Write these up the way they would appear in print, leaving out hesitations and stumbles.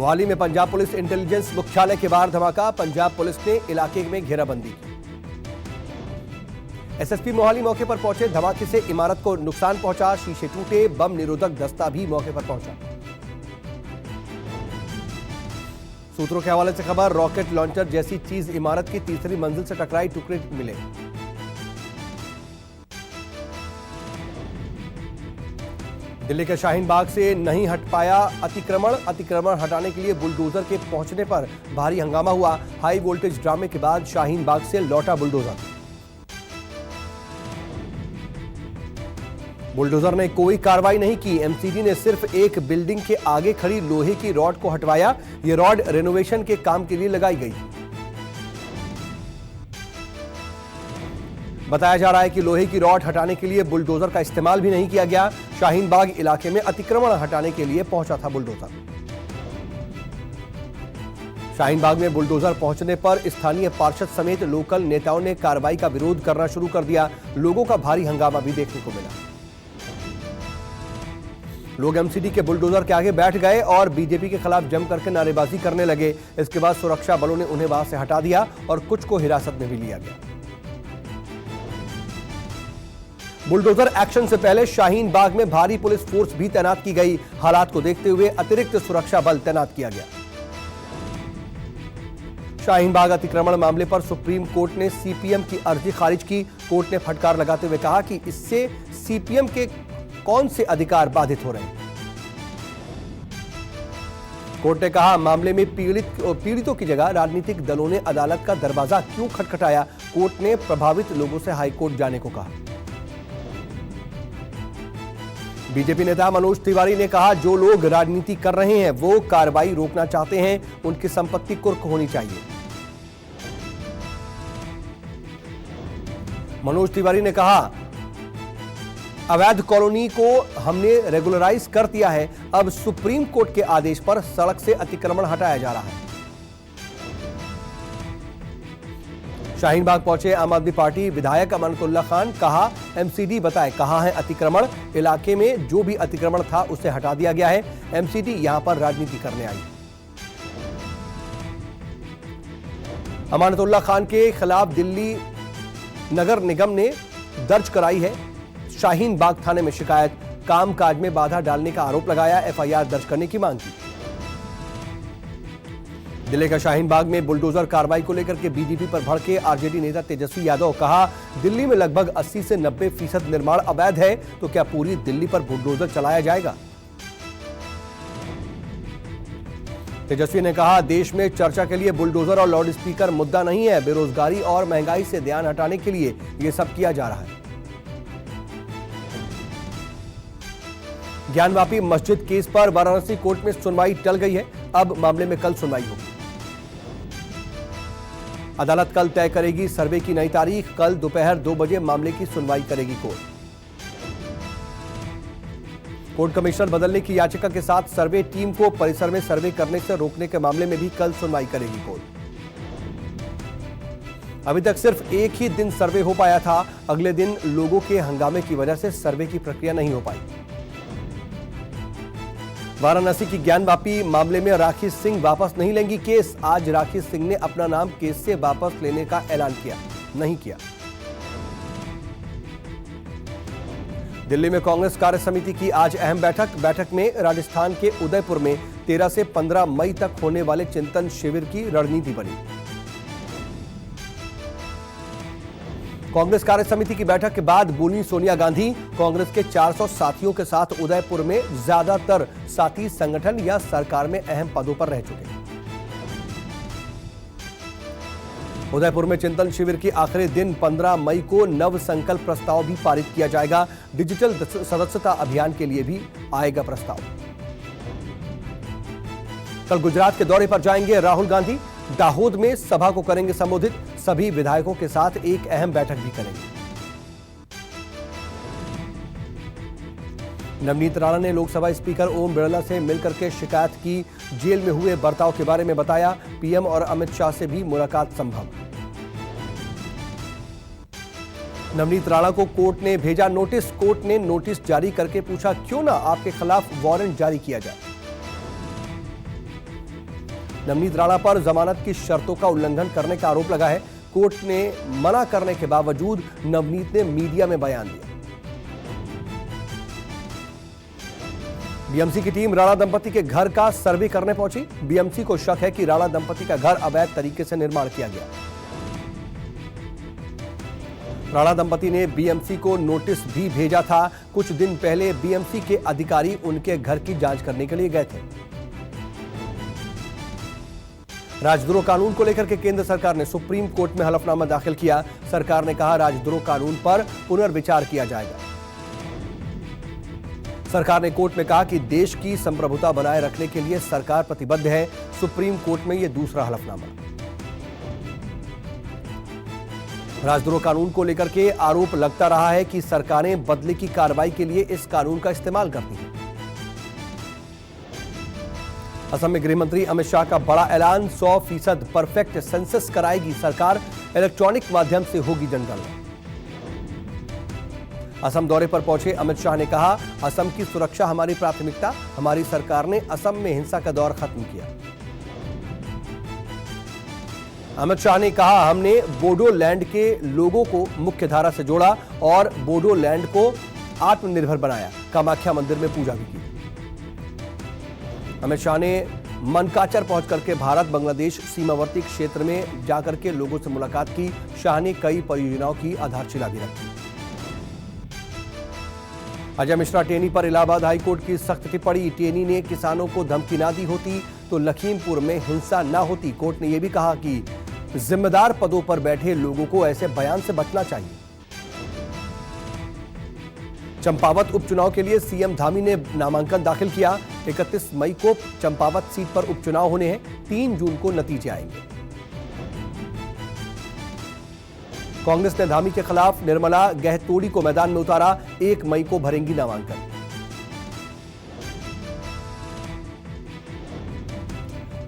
मोहाली में Punjab police intelligence मुख्यालय के बाहर धमाका। पंजाब पुलिस ने इलाके में घेराबंदी की। एसएसपी मोहाली मौके पर पहुंचे। धमाके से इमारत को नुकसान पहुंचा, शीशे टूटे। बम निरोधक दस्ता भी मौके पर पहुंचा। सूत्रों के हवाले से खबर, रॉकेट लॉन्चर जैसी चीज इमारत की तीसरी मंजिल से टकराई, टुकड़े मिले। दिल्ली के शाहीन बाग से नहीं हट पाया अतिक्रमण हटाने के लिए बुलडोजर के पहुंचने पर भारी हंगामा हुआ। हाई वोल्टेज ड्रामे के बाद शाहीन बाग से लौटा बुलडोजर ने कोई कार्रवाई नहीं की। एमसीडी ने सिर्फ एक बिल्डिंग के आगे खड़ी लोहे की रॉड को हटवाया। यह रॉड रेनोवेशन के काम के लिए लगाई गई। बताया जा रहा है कि लोहे की रॉड हटाने के लिए बुलडोजर का इस्तेमाल भी नहीं किया गया। शाहीन बाग इलाके में अतिक्रमण हटाने के लिए पहुंचा था बुलडोजर। शाहीन बाग में बुलडोजर पहुंचने पर स्थानीय पार्षद समेत लोकल नेताओं ने कार्रवाई का विरोध करना शुरू कर दिया। लोगों का भारी हंगामा भी देखने को मिला। लोग एमसीडी के बुलडोजर के आगे बैठ गए और बीजेपी के खिलाफ जम करके नारेबाजी करने लगे। इसके बाद सुरक्षा बलों ने उन्हें वहां से हटा दिया और कुछ को हिरासत में भी लिया गया। बुलडोजर एक्शन से पहले शाहीन बाग में भारी पुलिस फोर्स भी तैनात की गई। हालात को देखते हुए अतिरिक्त सुरक्षा बल तैनात किया गया। शाहीन बाग अतिक्रमण मामले पर सुप्रीम कोर्ट ने सीपीएम की अर्जी खारिज की। कोर्ट ने फटकार लगाते हुए कहा कि इससे सीपीएम के कौन से अधिकार बाधित हो रहे हैं। कोर्ट ने कहा, मामले में पीड़ितों की जगह राजनीतिक दलों ने अदालत का दरवाजा क्यों खटखटाया। कोर्ट ने प्रभावित लोगों से हाईकोर्ट जाने को कहा। बीजेपी नेता मनोज तिवारी ने कहा, जो लोग राजनीति कर रहे हैं वो कार्रवाई रोकना चाहते हैं, उनकी संपत्ति कुर्क होनी चाहिए। मनोज तिवारी ने कहा, अवैध कॉलोनी को हमने रेगुलराइज कर दिया है। अब सुप्रीम कोर्ट के आदेश पर सड़क से अतिक्रमण हटाया जा रहा है। शाहीन बाग पहुंचे आम आदमी पार्टी विधायक अमानतुल्लाह खान। कहा, एमसीडी बताए कहां है अतिक्रमण। इलाके में जो भी अतिक्रमण था उसे हटा दिया गया है। एमसीडी यहां पर राजनीति करने आई। अमानतुल्लाह खान के खिलाफ दिल्ली नगर निगम ने दर्ज कराई है शाहीन बाग थाने में शिकायत। कामकाज में बाधा डालने का आरोप लगाया। एफआईआर दर्ज करने की मांग की। दिल्ली का शाहीन बाग में बुलडोजर कार्रवाई को लेकर के बीजेपी पर भड़के आरजेडी नेता तेजस्वी यादव। कहा, दिल्ली में लगभग 80 से 90% निर्माण अवैध है, तो क्या पूरी दिल्ली पर बुलडोजर चलाया जाएगा। तेजस्वी ने कहा, देश में चर्चा के लिए बुलडोजर और लाउड स्पीकर मुद्दा नहीं है। बेरोजगारी और महंगाई से ध्यान हटाने के लिए यह सब किया जा रहा है। ज्ञानवापी मस्जिद केस पर वाराणसी कोर्ट में सुनवाई टल गई है। अब मामले में कल सुनवाई होगी। अदालत कल तय करेगी सर्वे की नई तारीख। कल दोपहर 2 बजे मामले की सुनवाई करेगी कोर्ट। कोर्ट कमिश्नर बदलने की याचिका के साथ सर्वे टीम को परिसर में सर्वे करने से रोकने के मामले में भी कल सुनवाई करेगी कोर्ट। अभी तक सिर्फ एक ही दिन सर्वे हो पाया था। अगले दिन लोगों के हंगामे की वजह से सर्वे की प्रक्रिया नहीं हो पाई। वाराणसी की ज्ञानवापी मामले में राखी सिंह वापस नहीं लेंगी केस। आज राखी सिंह ने अपना नाम केस से वापस लेने का ऐलान नहीं किया। दिल्ली में कांग्रेस कार्य समिति की आज अहम बैठक में राजस्थान के उदयपुर में 13 से 15 मई तक होने वाले चिंतन शिविर की रणनीति बनी। कांग्रेस कार्य समिति की बैठक के बाद बोली सोनिया गांधी, कांग्रेस के 400 साथियों के साथ उदयपुर में ज्यादातर साथी संगठन या सरकार में अहम पदों पर रह चुके हैं। उदयपुर में चिंतन शिविर की आखिरी दिन 15 मई को नव संकल्प प्रस्ताव भी पारित किया जाएगा। डिजिटल सदस्यता अभियान के लिए भी आएगा प्रस्ताव। कल गुजरात के दौरे पर जाएंगे राहुल गांधी। दाहोद में सभा को करेंगे संबोधित। सभी विधायकों के साथ एक अहम बैठक भी करेंगे। नवनीत राणा ने लोकसभा स्पीकर ओम बिरला से मिलकर के शिकायत की। जेल में हुए बर्ताव के बारे में बताया। पीएम और अमित शाह से भी मुलाकात संभव। नवनीत राणा को कोर्ट ने भेजा नोटिस। कोर्ट ने नोटिस जारी करके पूछा, क्यों ना आपके खिलाफ वारंट जारी किया जाए। नवनीत राणा पर जमानत की शर्तों का उल्लंघन करने का आरोप लगा है। कोर्ट ने मना करने के बावजूद नवनीत ने मीडिया में बयान दिया। बीएमसी की टीम राणा दंपति के घर का सर्वे करने पहुंची। बीएमसी को शक है कि राणा दंपति का घर अवैध तरीके से निर्माण किया गया। राणा दंपति ने बीएमसी को नोटिस भी भेजा था। कुछ दिन पहले बीएमसी के अधिकारी उनके घर की जांच करने के लिए गए थे। राजद्रोह कानून को लेकर के केंद्र सरकार ने सुप्रीम कोर्ट में हलफनामा दाखिल किया। सरकार ने कहा राजद्रोह कानून पर पुनर्विचार किया जाएगा। सरकार ने कोर्ट में कहा कि देश की संप्रभुता बनाए रखने के लिए सरकार प्रतिबद्ध है। सुप्रीम कोर्ट में यह दूसरा हलफनामा। राजद्रोह कानून को लेकर के आरोप लगता रहा है कि सरकारें बदले की कार्रवाई के लिए इस कानून का इस्तेमाल करती हैं। असम में गृह मंत्री अमित शाह का बड़ा ऐलान, 100% परफेक्ट सेंसस कराएगी सरकार, इलेक्ट्रॉनिक माध्यम से होगी जनगणना। असम दौरे पर पहुंचे अमित शाह ने कहा, असम की सुरक्षा हमारी प्राथमिकता, हमारी सरकार ने असम में हिंसा का दौर खत्म किया। अमित शाह ने कहा, हमने बोडोलैंड के लोगों को मुख्य धारा से जोड़ा और बोडोलैंड को आत्मनिर्भर बनाया। कामाख्या मंदिर में पूजा भी की। अमित शाह ने मनकाचर पहुंच करके भारत बांग्लादेश सीमावर्ती क्षेत्र में जाकर के लोगों से मुलाकात की। शाह ने कई परियोजनाओं की आधारशिला भी रखी। अजय मिश्रा टेनी पर इलाहाबाद हाईकोर्ट की सख्त टिप्पणी। टेनी ने किसानों को धमकी ना दी होती तो लखीमपुर में हिंसा ना होती। कोर्ट ने यह भी कहा कि जिम्मेदार पदों पर बैठे लोगों को ऐसे बयान से बचना चाहिए। चंपावत उपचुनाव के लिए सीएम धामी ने नामांकन दाखिल किया। 31 मई को चंपावत सीट पर उपचुनाव होने हैं। 3 जून को नतीजे आएंगे। कांग्रेस ने धामी के खिलाफ निर्मला गहतोड़ी को मैदान में उतारा। 1 मई को भरेंगी नामांकन।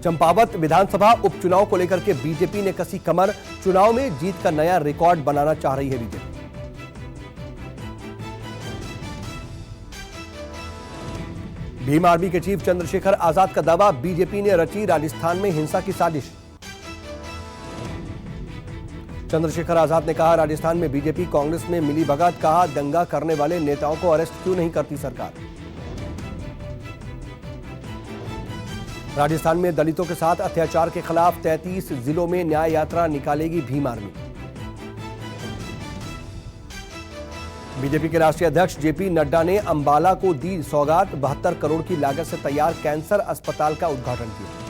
चंपावत विधानसभा उपचुनाव को लेकर के बीजेपी ने कसी कमर। चुनाव में जीत का नया रिकॉर्ड बनाना चाह रही है बीजेपी। भीम आर्मी के चीफ चंद्रशेखर आजाद का दावा, बीजेपी ने रची राजस्थान में हिंसा की साजिश। चंद्रशेखर आजाद ने कहा, राजस्थान में बीजेपी कांग्रेस में मिली भगत। कहा, दंगा करने वाले नेताओं को अरेस्ट क्यों नहीं करती सरकार। राजस्थान में दलितों के साथ अत्याचार के खिलाफ 33 जिलों में न्याय यात्रा निकालेगी भीम आर्मी। बीजेपी के राष्ट्रीय अध्यक्ष जेपी नड्डा ने अंबाला को दी सौगात। 72 करोड़ की लागत से तैयार कैंसर अस्पताल का उद्घाटन किया।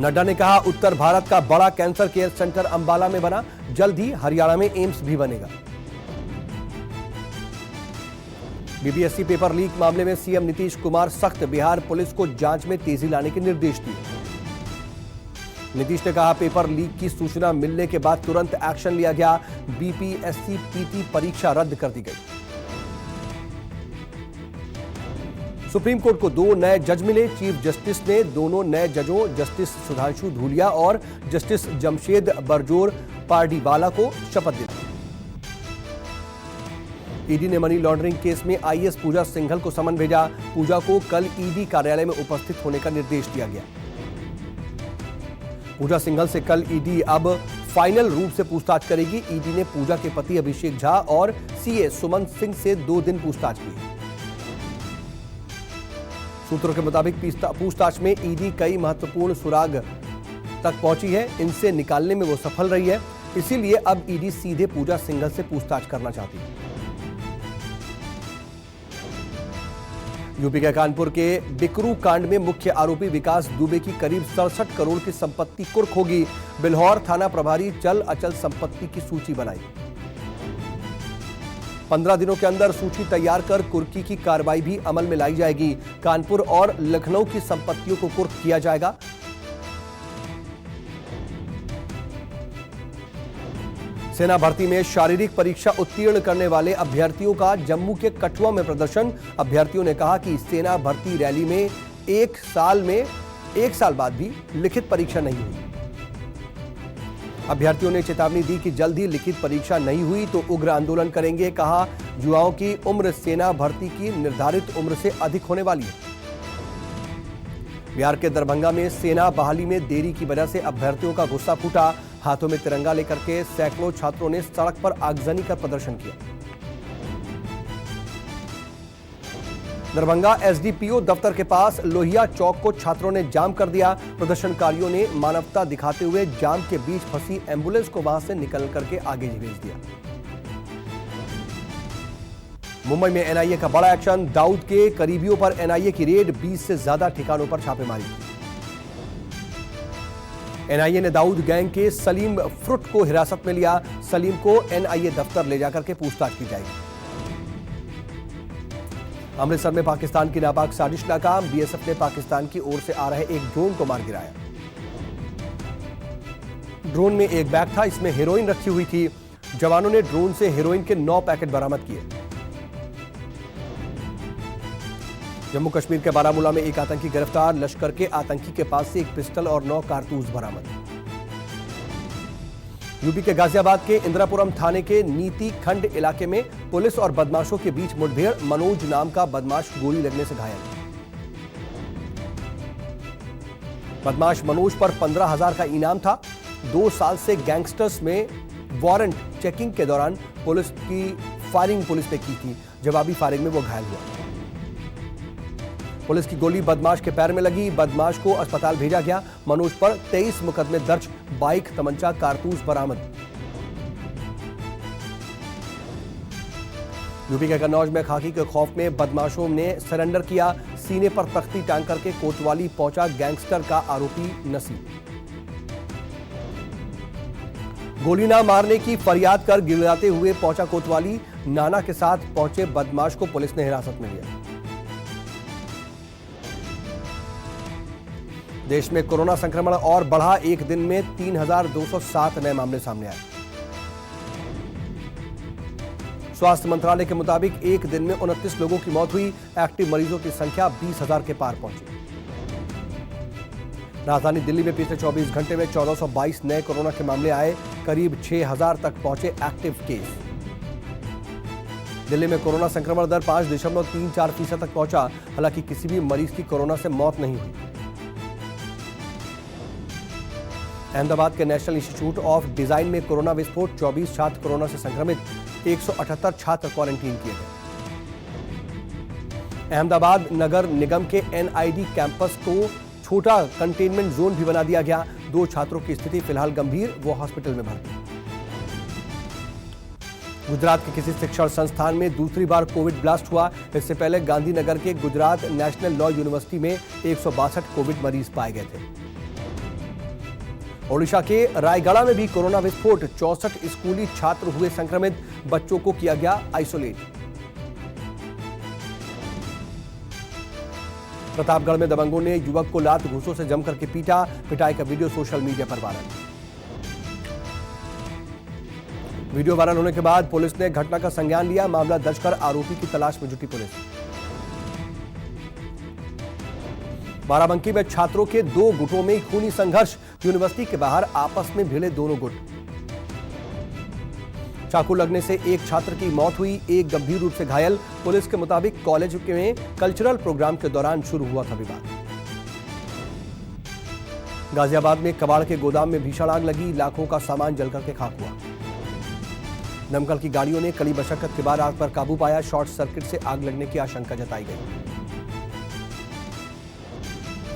नड्डा ने कहा, उत्तर भारत का बड़ा कैंसर केयर सेंटर अंबाला में बना। जल्द ही हरियाणा में एम्स भी बनेगा। बीपीएससी पेपर लीक मामले में सीएम नीतीश कुमार सख्त, बिहार पुलिस को जांच में तेजी लाने के निर्देश दिए। नीतीश ने कहा, पेपर लीक की सूचना मिलने के बाद तुरंत एक्शन लिया गया। बीपीएससी पीटी परीक्षा रद्द कर दी गई। सुप्रीम कोर्ट को 2 नए जज मिले। चीफ जस्टिस ने दोनों नए जजों जस्टिस सुधांशु धूलिया और जस्टिस जमशेद बरजोर पारडीवाला को शपथ दिलाई। ईडी ने मनी लॉन्ड्रिंग केस में आईएएस पूजा सिंघल को समन भेजा। पूजा को कल ईडी कार्यालय में उपस्थित होने का निर्देश दिया गया। पूजा सिंघल से कल ईडी अब फाइनल रूप से पूछताछ करेगी। ईडी ने पूजा के पति अभिषेक झा और सीए सुमन सिंह से 2 दिन पूछताछ की। सूत्रों के मुताबिक पूछताछ में ईडी कई महत्वपूर्ण सुराग तक पहुंची है। इनसे निकालने में वो सफल रही है। इसीलिए अब ईडी सीधे पूजा सिंघल से पूछताछ करना चाहती है। यूपी के कानपुर के बिकरू कांड में मुख्य आरोपी विकास दुबे की करीब 67 करोड़ की संपत्ति कुर्क होगी। बिल्हौर थाना प्रभारी चल अचल संपत्ति की सूची बनाई। 15 दिनों के अंदर सूची तैयार कर कुर्की की कार्रवाई भी अमल में लाई जाएगी। कानपुर और लखनऊ की संपत्तियों को कुर्क किया जाएगा। सेना भर्ती में शारीरिक परीक्षा उत्तीर्ण करने वाले अभ्यर्थियों का जम्मू के कठुआ में प्रदर्शन। अभ्यर्थियों ने कहा कि सेना भर्ती रैली में 1 साल बाद भी लिखित परीक्षा नहीं हुई। अभ्यर्थियों ने चेतावनी दी कि जल्द ही लिखित परीक्षा नहीं हुई तो उग्र आंदोलन करेंगे। कहा, युवाओं की उम्र सेना भर्ती की निर्धारित उम्र से अधिक होने वाली है। बिहार के दरभंगा में सेना बहाली में देरी की वजह से अभ्यर्थियों का गुस्सा फूटा। हाथों में तिरंगा लेकर के सैकड़ों छात्रों ने सड़क पर आगजनी कर प्रदर्शन किया। दरभंगा एसडीपीओ दफ्तर के पास लोहिया चौक को छात्रों ने जाम कर दिया। प्रदर्शनकारियों ने मानवता दिखाते हुए जाम के बीच फंसी एम्बुलेंस को वहां से निकल करके आगे भेज दिया। मुंबई में एनआईए का बड़ा एक्शन। दाऊद के करीबियों पर एनआईए की रेड, 20 से ज्यादा ठिकानों पर छापेमारी। एनआईए ने दाऊद गैंग के सलीम फ्रुट को हिरासत में लिया। सलीम को एनआईए दफ्तर ले जाकर के पूछताछ की जाएगी। अमृतसर में पाकिस्तान की नापाक साजिश नाकाम। बीएसएफ ने पाकिस्तान की ओर से आ रहे एक ड्रोन को मार गिराया। ड्रोन में एक बैग था, इसमें हेरोइन रखी हुई थी। जवानों ने ड्रोन से हेरोइन के 9 पैकेट बरामद किए। जम्मू कश्मीर के बारामूला में एक आतंकी गिरफ्तार। लश्कर के आतंकी के पास से एक पिस्टल और 9 कारतूस बरामद। यूपी के गाजियाबाद के इंदिरापुरम थाने के नीति खंड इलाके में पुलिस और बदमाशों के बीच मुठभेड़। मनोज नाम का बदमाश गोली लगने से घायल। बदमाश मनोज पर 15,000 का इनाम था। 2 साल से गैंगस्टर्स में वारंट चेकिंग के दौरान पुलिस ने की थी। जवाबी फायरिंग में वो घायल हुआ। पुलिस की गोली बदमाश के पैर में लगी। बदमाश को अस्पताल भेजा गया। मनोज पर 23 मुकदमे दर्ज। बाइक, तमंचा, कारतूस बरामद। यूपी के कन्नौज में खाकी के खौफ में बदमाशों ने सरेंडर किया। सीने पर तख्ती टांग करके कोतवाली पहुंचा गैंगस्टर का आरोपी नसीब। गोली ना मारने की फरियाद कर गिड़गिड़ाते हुए पहुंचा कोतवाली। नाना के साथ पहुंचे बदमाश को पुलिस ने हिरासत में लिया। देश में कोरोना संक्रमण और बढ़ा। एक दिन में 3,207 नए मामले सामने आए। स्वास्थ्य मंत्रालय के मुताबिक एक दिन में 29 लोगों की मौत हुई। एक्टिव मरीजों की संख्या 20,000 के पार पहुंची। राजधानी दिल्ली में पिछले 24 घंटे में 1422 नए कोरोना के मामले आए। करीब 6,000 तक पहुंचे एक्टिव केस। दिल्ली में कोरोना संक्रमण दर 5.34% तक पहुंचा। हालांकि किसी भी मरीज की कोरोना से मौत नहीं हुई। अहमदाबाद के नेशनल इंस्टीट्यूट ऑफ डिजाइन में कोरोना विस्फोट। 24 छात्र कोरोना से संक्रमित। 178 छात्र क्वारंटीन किए गए। अहमदाबाद नगर निगम के एनआईडी कैंपस को छोटा कंटेनमेंट जोन भी बना दिया गया। 2 छात्रों की स्थिति फिलहाल गंभीर, वो हॉस्पिटल में भर्ती। गुजरात के किसी शिक्षण संस्थान में दूसरी बार कोविड ब्लास्ट हुआ। इससे पहले गांधीनगर के गुजरात नेशनल लॉ यूनिवर्सिटी में 162 कोविड मरीज पाए गए थे। ओडिशा के रायगढ़ में भी कोरोना विस्फोट। 64 स्कूली छात्र हुए संक्रमित। बच्चों को किया गया आइसोलेट। प्रतापगढ़ में दबंगों ने युवक को लात घूंसों से जमकर के पीटा। पिटाई का वीडियो सोशल मीडिया पर वायरल। वीडियो वायरल होने के बाद पुलिस ने घटना का संज्ञान लिया। मामला दर्ज कर आरोपी की तलाश में जुटी पुलिस। बाराबंकी में छात्रों के 2 गुटों में खूनी संघर्ष। यूनिवर्सिटी के बाहर आपस में भिड़े दोनों गुट। चाकू लगने से एक छात्र की मौत हुई, एक गंभीर रूप से घायल। पुलिस के मुताबिक कॉलेज में कल्चरल प्रोग्राम के दौरान शुरू हुआ था विवाद। गाजियाबाद में कबाड़ के गोदाम में भीषण आग लगी। लाखों का सामान जलकर के खाक हुआ। दमकल की गाड़ियों ने कड़ी मशक्कत के बाद आग पर काबू पाया। शॉर्ट सर्किट से आग लगने की आशंका जताई गई।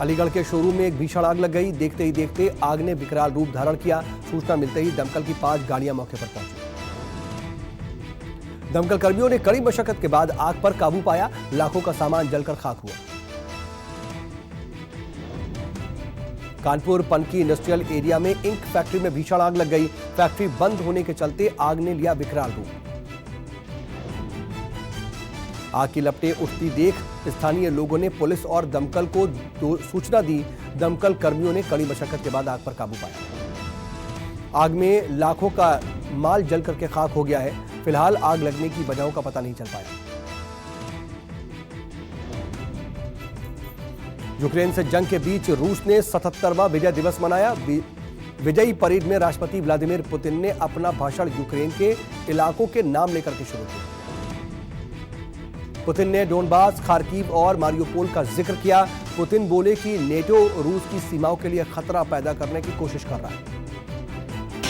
अलीगढ़ के शोरूम में एक भीषण आग लग गई। देखते ही देखते आग ने विकराल रूप धारण किया। सूचना मिलते ही दमकल की 5 गाड़ियां मौके पर पहुंची। दमकल कर्मियों ने कड़ी मशक्कत के बाद आग पर काबू पाया। लाखों का सामान जलकर खाक हुआ। कानपुर पनकी इंडस्ट्रियल एरिया में इंक फैक्ट्री में भीषण आग लग गई। फैक्ट्री बंद होने के चलते आग ने लिया विकराल रूप। आग की लपटें उठती देख स्थानीय लोगों ने पुलिस और दमकल को सूचना दी। दमकल कर्मियों ने कड़ी मशक्कत के बाद आग पर काबू पाया। आग में लाखों का माल जल करके खाक हो गया है। फिलहाल आग लगने की वजहों का पता नहीं चल पाया। यूक्रेन से जंग के बीच रूस ने 77वां विजय दिवस मनाया। विजयी परेड में राष्ट्रपति व्लादिमीर पुतिन ने अपना भाषण यूक्रेन के इलाकों के नाम लेकर के शुरू किया। पुतिन ने डोनबास, खार्किव और मारियोपोल का जिक्र किया। पुतिन बोले कि नेटो रूस की सीमाओं के लिए खतरा पैदा करने की कोशिश कर रहा है।